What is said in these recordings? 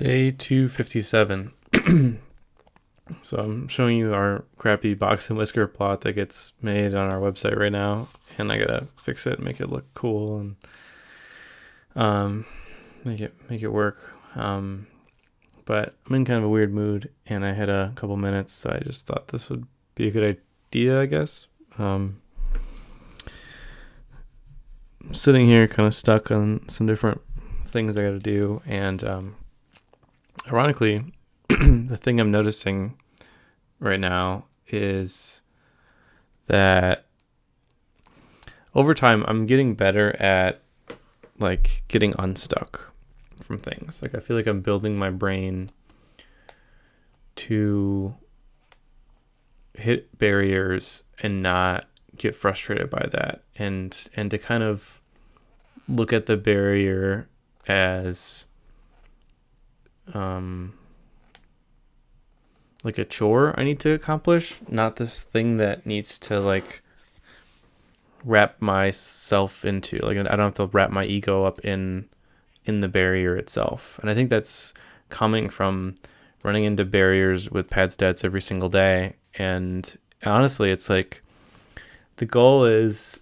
Day 257. So I'm showing you our crappy box and whisker plot that gets made on our website right now, and I gotta fix it, make it look cool, and um, make it work. But I'm in kind of a weird mood, and I had a couple minutes, so I just thought this would be a good idea, I guess. I'm sitting here, kind of stuck on some different things I gotta do, and ironically, the thing I'm noticing right now is that over time I'm getting better at like getting unstuck from things. Like I feel like I'm building my brain to hit barriers and not get frustrated by that, and to kind of look at the barrier as like a chore I need to accomplish, not this thing that needs to like wrap myself into. Like I don't have to wrap my ego up in the barrier itself. And I think that's coming from running into barriers with pad stats every single day. And honestly, it's like the goal is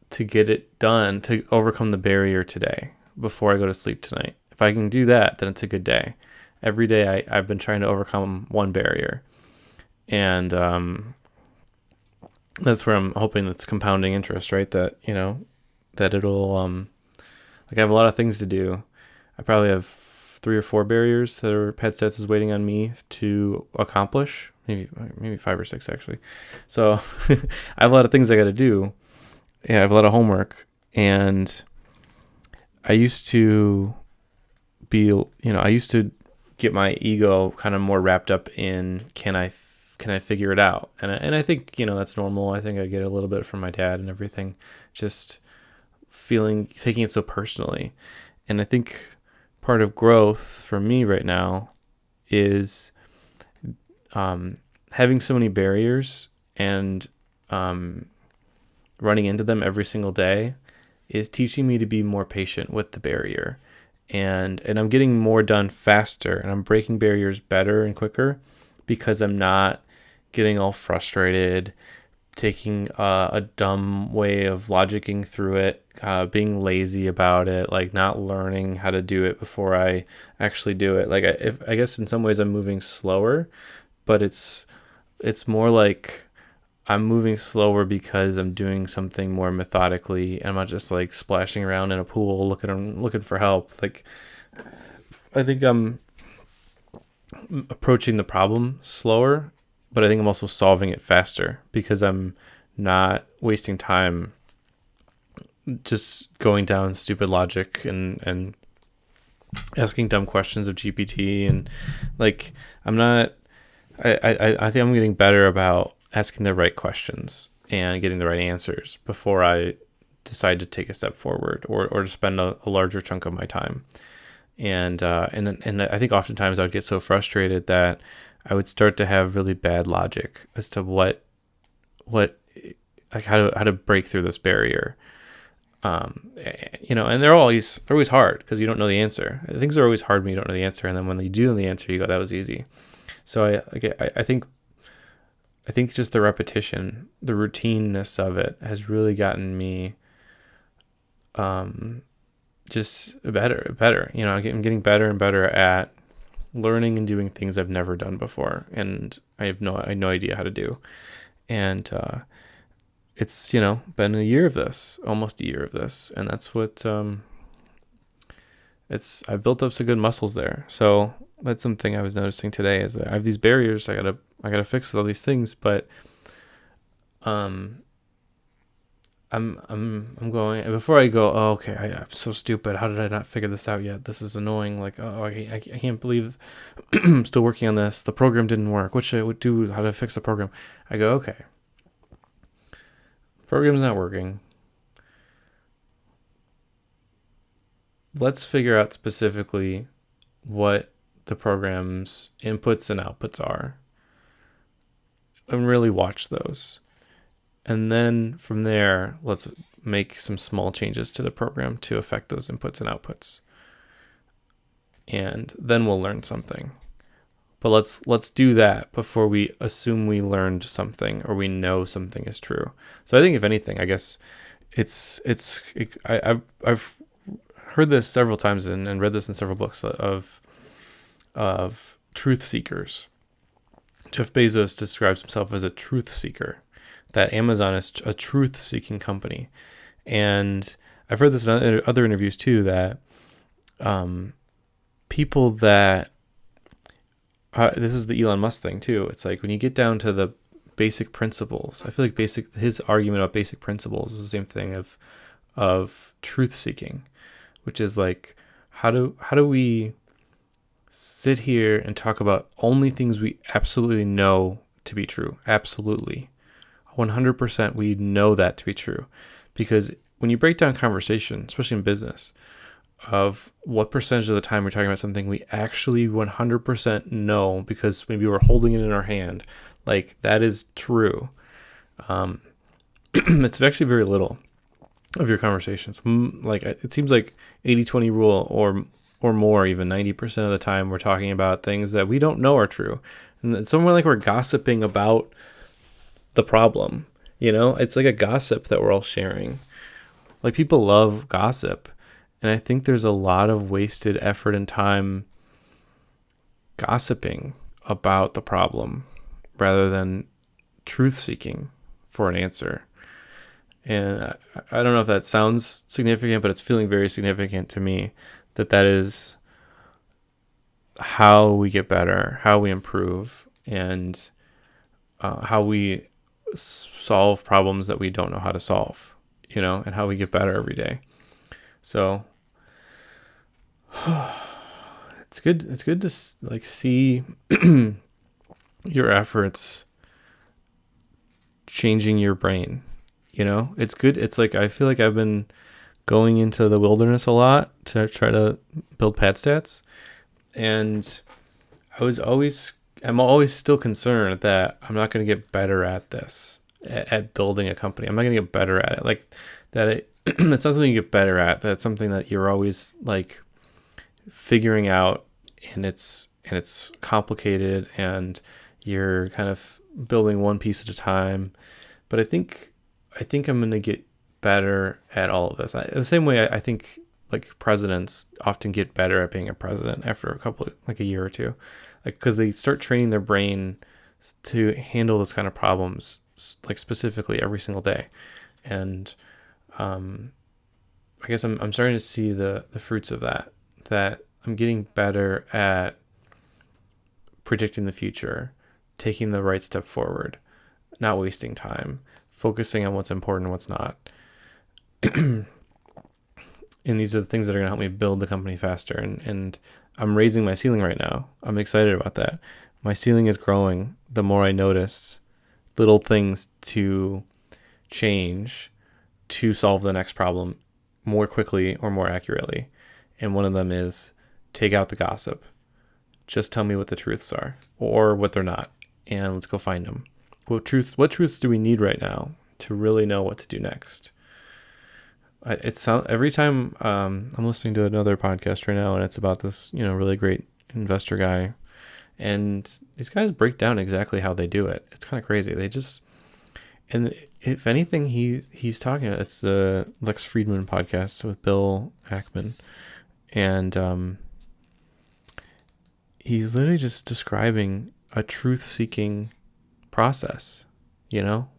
to get it done, to overcome the barrier today before I go to sleep tonight. If I can do that, then it's a good day. Every day I've been trying to overcome one barrier. And that's where I'm hoping that's compounding interest, right? That, that it'll, like I have a lot of things to do. I probably have 3 or 4 barriers that are pet stats is waiting on me to accomplish. Maybe 5 or 6 actually. So I have a lot of things I got to do. Yeah, I have a lot of homework, and I used to I used to get my ego kind of more wrapped up in can I figure it out, and I think that's normal. I think I get a little bit from my dad and everything, just taking it so personally, and I think part of growth for me right now is having so many barriers and running into them every single day is teaching me to be more patient with the barrier, and I'm getting more done faster, and I'm breaking barriers better and quicker because I'm not getting all frustrated, taking a dumb way of logicking through it, being lazy about it, like not learning how to do it before I actually do it. Like I guess in some ways I'm moving slower, but it's more like I'm moving slower because I'm doing something more methodically, and I'm not just like splashing around in a pool looking for help. Like I think I'm approaching the problem slower, but I think I'm also solving it faster because I'm not wasting time just going down stupid logic and asking dumb questions of GPT, and like I'm not I think I'm getting better about asking the right questions and getting the right answers before I decide to take a step forward or to spend a larger chunk of my time. And I think oftentimes I would get so frustrated that I would start to have really bad logic as to what like how to break through this barrier. And they're always hard because you don't know the answer. Things are always hard when you don't know the answer, and then when you do know the answer, you go, that was easy. So I think just the repetition, the routineness of it has really gotten me just better. I'm getting better and better at learning and doing things I've never done before, and I had no idea how to do. And it's been almost a year of this, and that's what I've built up some good muscles there. So that's something I was noticing today is that I have these barriers I gotta fix with all these things, but I'm going before I go. Oh, okay, I'm so stupid. How did I not figure this out yet? This is annoying. Like, oh, I can't believe I'm still working on this. The program didn't work. What should I do? How to fix the program? I go, okay, program's not working. Let's figure out specifically what the program's inputs and outputs are, and really watch those. And then from there, let's make some small changes to the program to affect those inputs and outputs. and then we'll learn something. But let's do that before we assume we learned something or we know something is true. So I think if anything, I guess I've heard this several times and read this in several books of truth seekers. Jeff Bezos describes himself as a truth seeker, that Amazon is a truth seeking company. And I've heard this in other interviews too, that people that this is the Elon Musk thing too. It's like when you get down to the basic principles, I feel like his argument about basic principles is the same thing of truth seeking, which is like how do we sit here and talk about only things we absolutely know to be true? Absolutely. 100% we know that to be true. Because when you break down conversation, especially in business, of what percentage of the time we're talking about something we actually 100% know because maybe we're holding it in our hand, like that is true. It's actually very little of your conversations. Like it seems like 80-20 rule or more, even 90% of the time we're talking about things that we don't know are true. And it's somewhere like we're gossiping about the problem. It's like a gossip that we're all sharing. Like people love gossip. And I think there's a lot of wasted effort and time gossiping about the problem rather than truth seeking for an answer. And I don't know if that sounds significant, but it's feeling very significant to me that is how we get better, how we improve, and how we solve problems that we don't know how to solve, and how we get better every day. So it's good to like see your efforts changing your brain. It's good. It's like I feel like I've been going into the wilderness a lot to try to build pad stats, and I'm always still concerned that I'm not going to get better at this, at building a company. I'm not going to get better at it. Like that it's not something you get better at. That's something that you're always like figuring out, and it's complicated, and you're kind of building one piece at a time. But I think I'm going to get better at all of this. The same way I think like presidents often get better at being a president after a year or two, like because they start training their brain to handle this kind of problems, like specifically every single day. And I guess I'm starting to see the fruits of that I'm getting better at predicting the future, taking the right step forward, not wasting time, focusing on what's important and what's not. And these are the things that are going to help me build the company faster. And I'm raising my ceiling right now. I'm excited about that. My ceiling is growing the more I notice little things to change to solve the next problem more quickly or more accurately. And one of them is take out the gossip. Just tell me what the truths are or what they're not. And let's go find them. What truths do we need right now to really know what to do next? Every time I'm listening to another podcast right now, and it's about this, really great investor guy, and these guys break down exactly how they do it. It's kind of crazy. And if anything, he's talking. It's the Lex Friedman podcast with Bill Ackman, and he's literally just describing a truth-seeking process.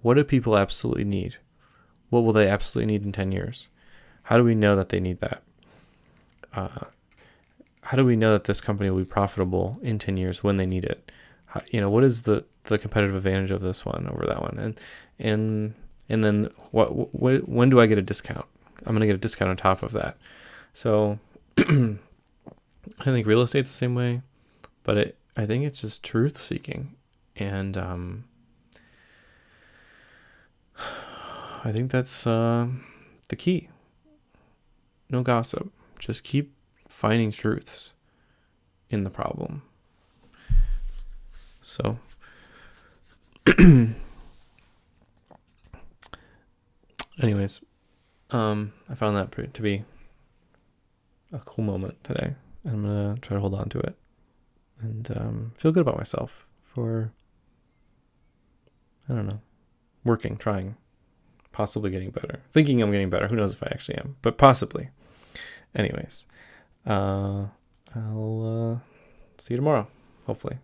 What do people absolutely need? What will they absolutely need in 10 years? How do we know that they need that? How do we know that this company will be profitable in 10 years when they need it? What is the competitive advantage of this one over that one? And then when do I get a discount? I'm going to get a discount on top of that. So I think real estate's the same way, but I think it's just truth seeking. And I think that's the key. No gossip. Just keep finding truths in the problem. So, anyways, I found that to be a cool moment today. I'm gonna try to hold on to it and feel good about myself for, I don't know, working, trying, possibly getting better, thinking I'm getting better. Who knows if I actually am, but possibly. Anyways, I'll see you tomorrow, hopefully.